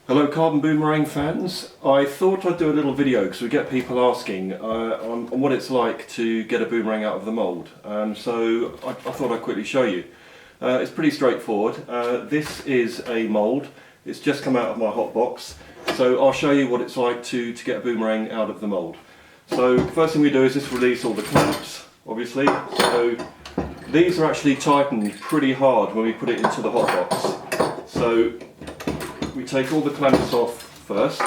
Hello Carbon Boomerang fans. I thought I'd do a little video because we get people asking on what it's like to get a boomerang out of the mould. So I thought I'd quickly show you. It's pretty straightforward. This is a mould. It's just come out of my hot box. So I'll show you what it's like to get a boomerang out of the mould. So the first thing we do is just release all the clamps, obviously. So these are actually tightened pretty hard when we put it into the hot box. So we take all the clamps off first,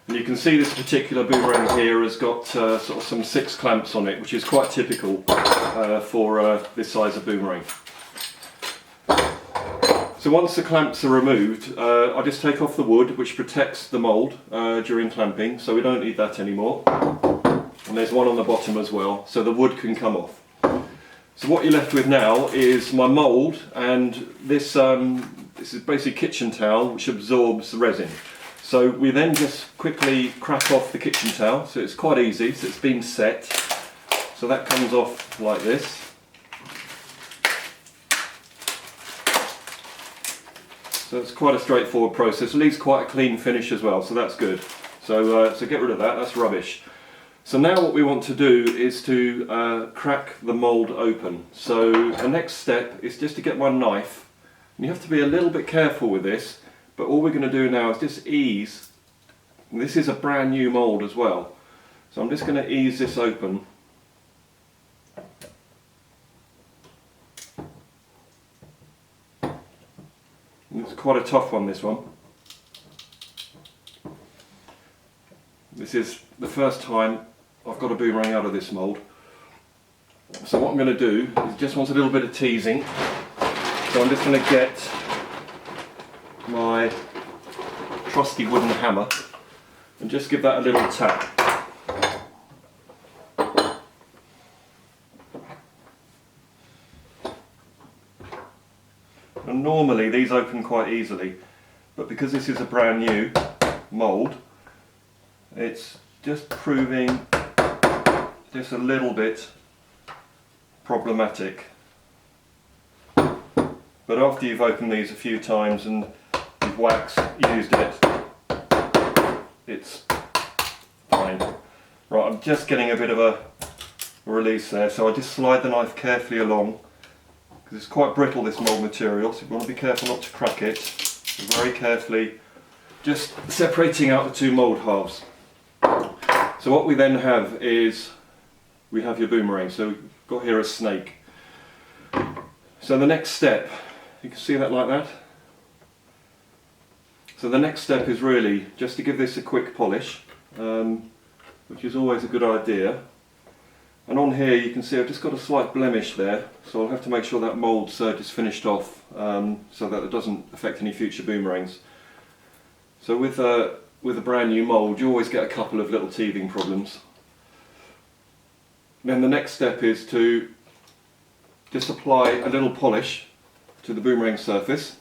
and you can see this particular boomerang here has got sort of some 6 clamps on it, which is quite typical for this size of boomerang. So once the clamps are removed, I just take off the wood, which protects the mould during clamping, so we don't need that anymore. And there's one on the bottom as well, so the wood can come off. So what you're left with now is my mould, and this is basically kitchen towel which absorbs the resin. So we then just quickly crack off the kitchen towel, so it's quite easy, so it's been set. So that comes off like this. So it's quite a straightforward process. It leaves quite a clean finish as well, so that's good. So get rid of that, that's rubbish. So now what we want to do is to crack the mould open. So the next step is just to get my knife, and you have to be a little bit careful with this, but all we're going to do now is just ease, and this is a brand new mould as well, so I'm just going to ease this open. And it's quite a tough one, this one. This is the first time I've got a boomerang out of this mould. So what I'm going to do is just want a little bit of teasing. So I'm just going to get my trusty wooden hammer and just give that a little tap. And normally these open quite easily, but because this is a brand new mould, it's just proving just a little bit problematic. But after you've opened these a few times and you've used it, it's fine. Right, I'm just getting a bit of a release there, so I just slide the knife carefully along, because it's quite brittle, this mould material, so you want to be careful not to crack it. So very carefully just separating out the 2 mould halves. So what we then have is, we have your boomerang. So we've got here a snake. So the next step, you can see that like that. So the next step is really just to give this a quick polish, which is always a good idea. And on here you can see I've just got a slight blemish there, so I'll have to make sure that mould's just finished off, so that it doesn't affect any future boomerangs. So with a brand new mould, you always get a couple of little teething problems. Then the next step is to just apply a little polish to the boomerang surface.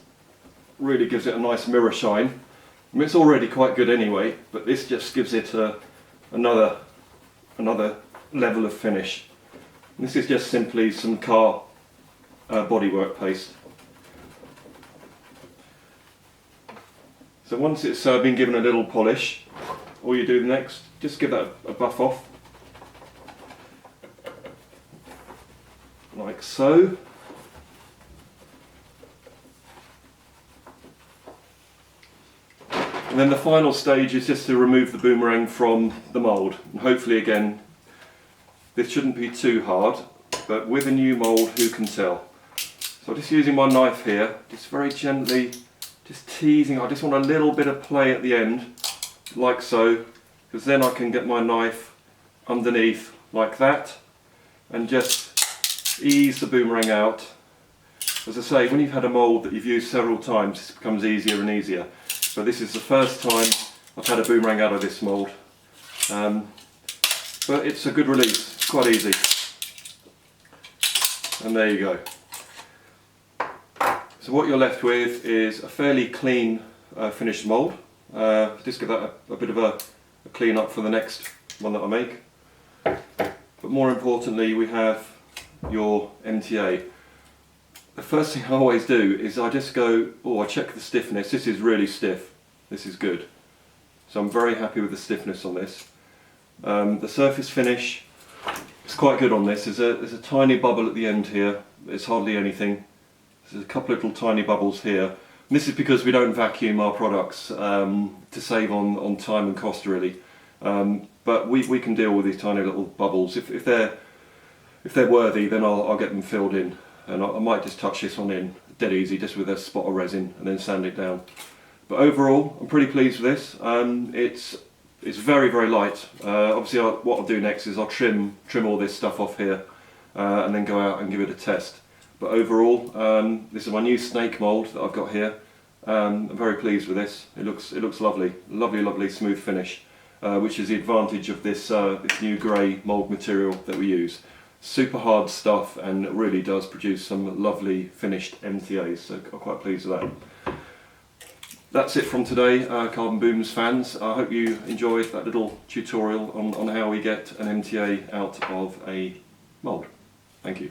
Really gives it a nice mirror shine. I mean, it's already quite good anyway, but this just gives it another level of finish. And this is just simply some car bodywork paste. So once it's been given a little polish, all you do next, just give that a buff off, like so. And then the final stage is just to remove the boomerang from the mould, and hopefully again, this shouldn't be too hard, but with a new mould, who can tell? So just using my knife here, just very gently, just teasing. I just want a little bit of play at the end, like so, because then I can get my knife underneath like that and just ease the boomerang out. As I say, when you've had a mould that you've used several times, it becomes easier and easier. But this is the first time I've had a boomerang out of this mould. But it's a good release, it's quite easy. And there you go. So what you're left with is a fairly clean finished mould. Just give that a bit of a clean up for the next one that I make. But more importantly, we have your MTA. The first thing I always do is I just go, oh, I check the stiffness. This is really stiff. This is good. So I'm very happy with the stiffness on this. The surface finish is quite good on this. There's a tiny bubble at the end here. It's hardly anything. There's a couple of little tiny bubbles here. And this is because we don't vacuum our products to save on time and cost really. But we can deal with these tiny little bubbles. If they're worthy, then I'll get them filled in. And I might just touch this one in dead easy, just with a spot of resin, and then sand it down. But overall, I'm pretty pleased with this. It's very, very light. Obviously, what I'll do next is I'll trim all this stuff off here, and then go out and give it a test. But overall, this is my new snake mould that I've got here. I'm very pleased with this. It looks lovely, lovely smooth finish, which is the advantage of this new grey mould material that we use. Super hard stuff, and it really does produce some lovely finished MTAs, so I'm quite pleased with that. That's it from today, Carbon Booms fans. I hope you enjoyed that little tutorial on how we get an MTA out of a mould. Thank you.